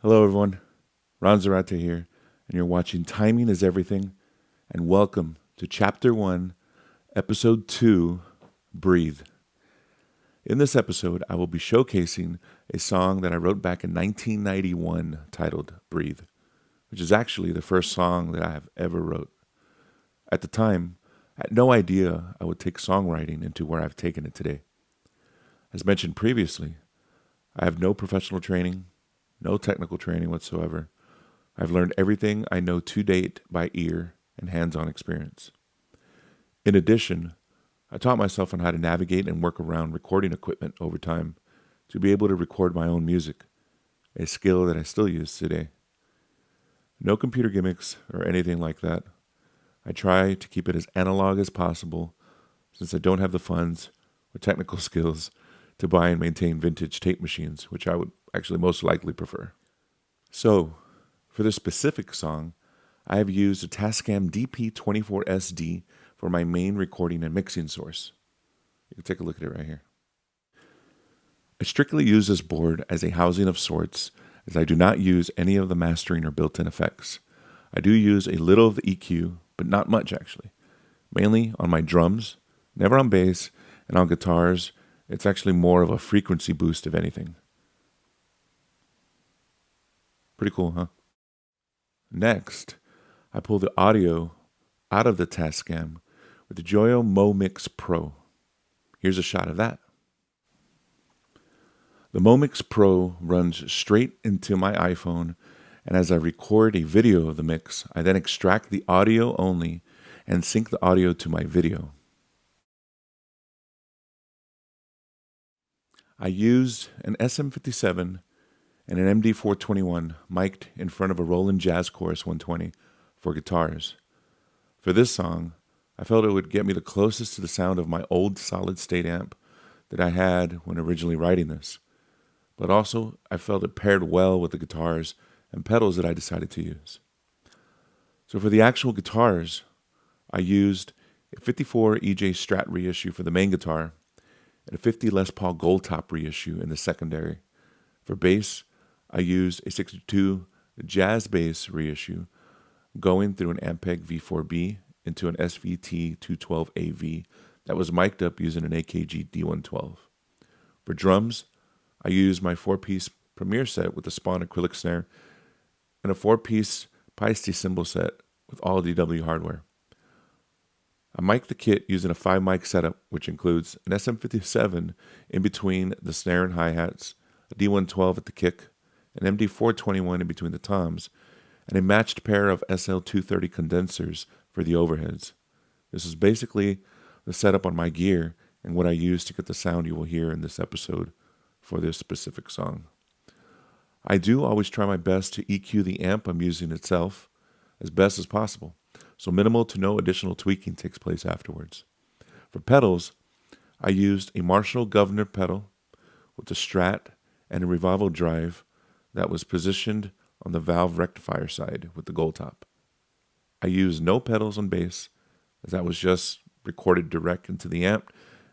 Hello, everyone. Ron Zarate here, and you're watching Timing is Everything, and welcome to Chapter 1, Episode 2, Breathe. In this episode, I will be showcasing a song that I wrote back in 1991 titled Breathe, which is actually the first song that I have ever wrote. At the time, I had no idea I would take songwriting into where I've taken it today. As mentioned previously, I have no professional training, no technical training whatsoever. I've learned everything I know to date by ear and hands-on experience. In addition, I taught myself on how to navigate and work around recording equipment over time to be able to record my own music, a skill that I still use today. No computer gimmicks or anything like that. I try to keep it as analog as possible since I don't have the funds or technical skills to buy and maintain vintage tape machines, which I would actually most likely prefer. So, for this specific song, I have used a Tascam DP24SD for my main recording and mixing source. You can take a look at it right here. I strictly use this board as a housing of sorts, as I do not use any of the mastering or built-in effects. I do use a little of the EQ, but not much actually. Mainly on my drums, never on bass, and on guitars, it's actually more of a frequency boost if anything. Pretty cool, huh? Next, I pull the audio out of the Tascam with the Joyo MoMix Pro. Here's a shot of that. The MoMix Pro runs straight into my iPhone, and as I record a video of the mix, I then extract the audio only and sync the audio to my video. I used an SM57 and an MD421 mic'd in front of a Roland Jazz Chorus 120 for guitars. For this song, I felt it would get me the closest to the sound of my old solid-state amp that I had when originally writing this, but also I felt it paired well with the guitars and pedals that I decided to use. So for the actual guitars, I used a 54 EJ Strat reissue for the main guitar and a 50 Les Paul Gold Top reissue in the secondary. For bass, I used a 62 Jazz Bass reissue going through an Ampeg V4B into an SVT 212AV that was mic'd up using an AKG D112. For drums, I used my 4-piece Premier set with the Spawn acrylic snare and a 4-piece Paiste cymbal set with all DW hardware. I mic'd the kit using a 5-mic setup, which includes an SM57 in between the snare and hi-hats, a D112 at the kick, an MD421 in between the toms, and a matched pair of SL230 condensers for the overheads. This is basically the setup on my gear and what I use to get the sound you will hear in this episode for this specific song. I do always try my best to EQ the amp I'm using itself as best as possible, so minimal to no additional tweaking takes place afterwards. For pedals, I used a Marshall Guv'nor pedal with a Strat and a Revival drive that was positioned on the valve rectifier side with the gold top. I used no pedals on bass, as that was just recorded direct into the amp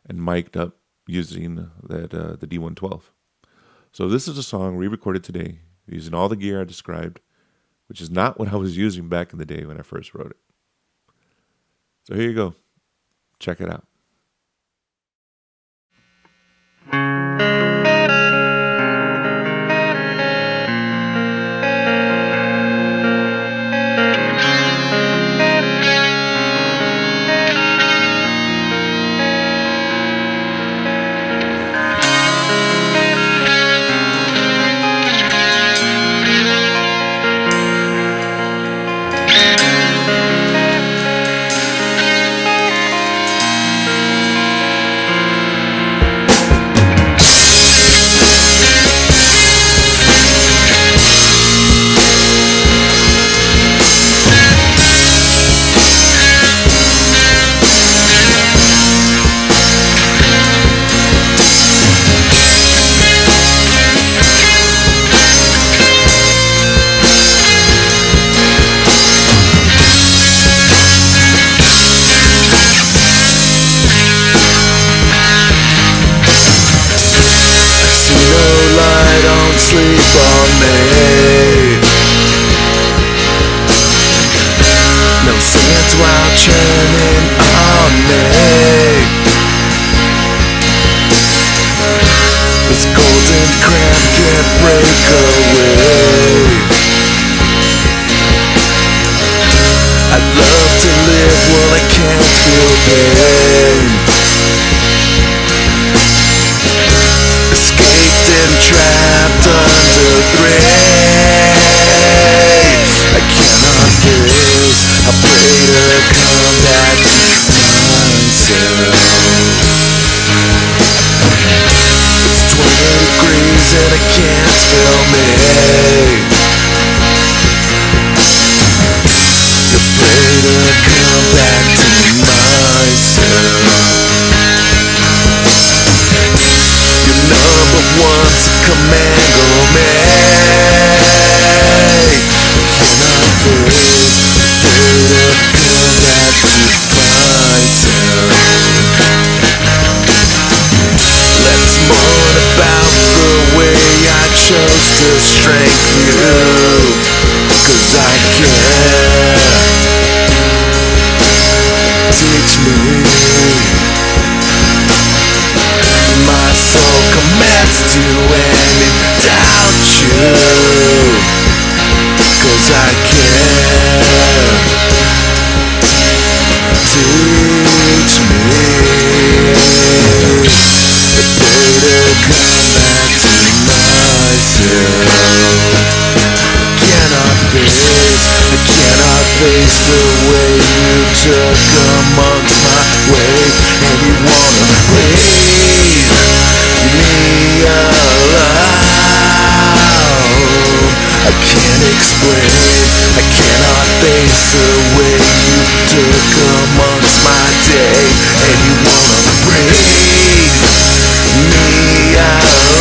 and mic'd up using the D112. So this is a song re-recorded today using all the gear I described, which is not what I was using back in the day when I first wrote it. So here you go. Check it out. churning on me. This golden crown can't break away. I'd love to live while I can't feel pain. Escaped and trapped under threats. I cannot face. I pray to come back to myself. It's 20 degrees and I can't feel me. You pray to come back to myself. Your number one's commando me. Cannot face. Pray to come back to myself. Let's moan about the way I chose to strengthen you, 'cause I care. Teach me. My soul commands to end without you, 'cause I care. Teach me. I cannot face the way you took amongst my ways, and you wanna breathe me alone. I can't explain. I cannot face the way you took amongst my day, and you wanna breathe me alone.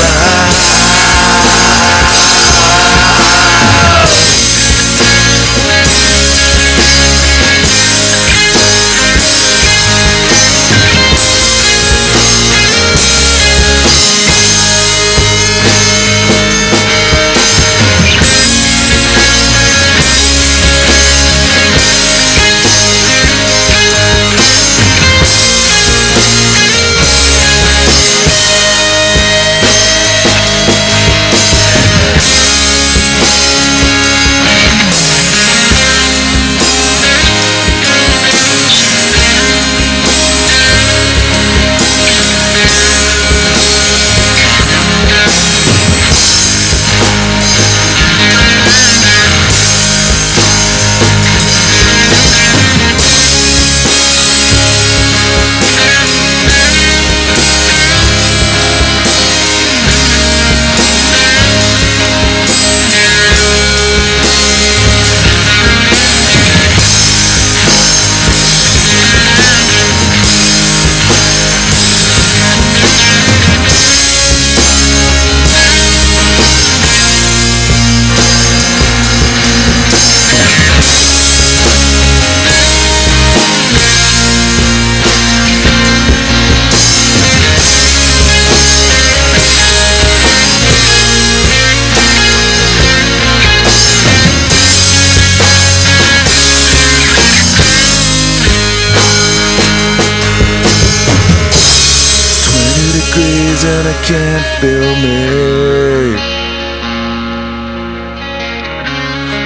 And I can't feel me.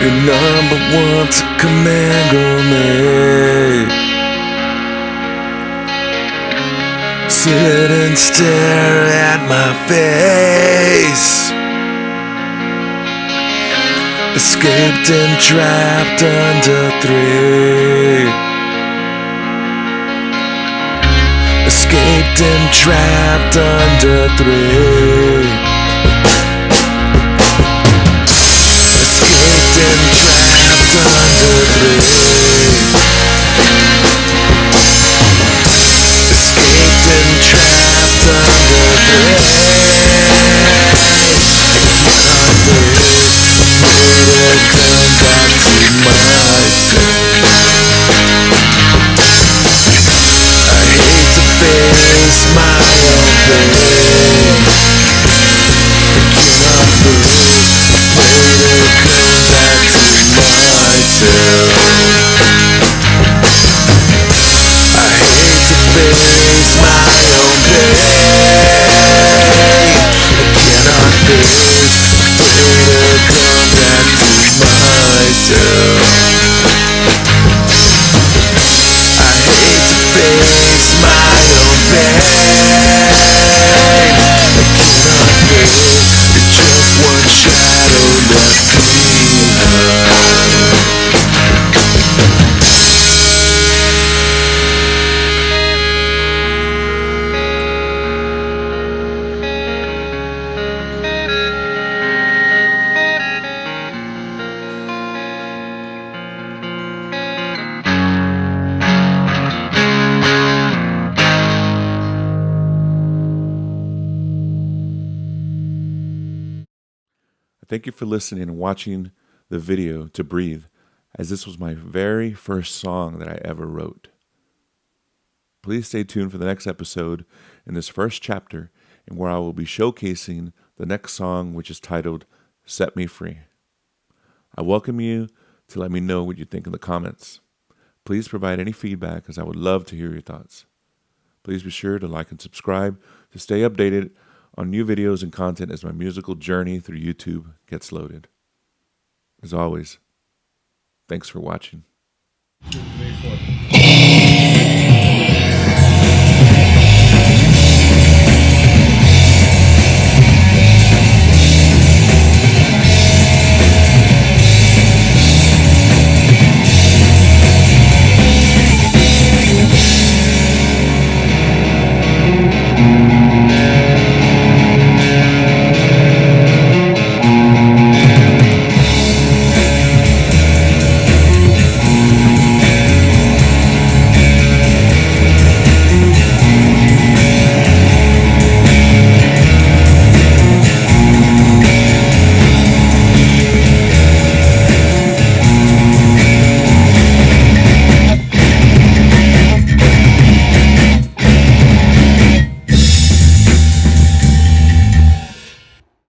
Your number one's a command on me. Sit and stare at my face. Escaped and trapped under 3. Escaped and trapped under 3. Escaped and trapped under 3. Escaped and trapped under 3. Thank you for listening and watching the video to Breathe, as this was my very first song that I ever wrote. Please stay tuned for the next episode in this first chapter, and where I will be showcasing the next song, which is titled Set Me Free. I welcome you to let me know what you think in the comments. Please provide any feedback, as I would love to hear your thoughts. Please be sure to like and subscribe to stay updated on new videos and content as my musical journey through YouTube gets loaded. As always, thanks for watching.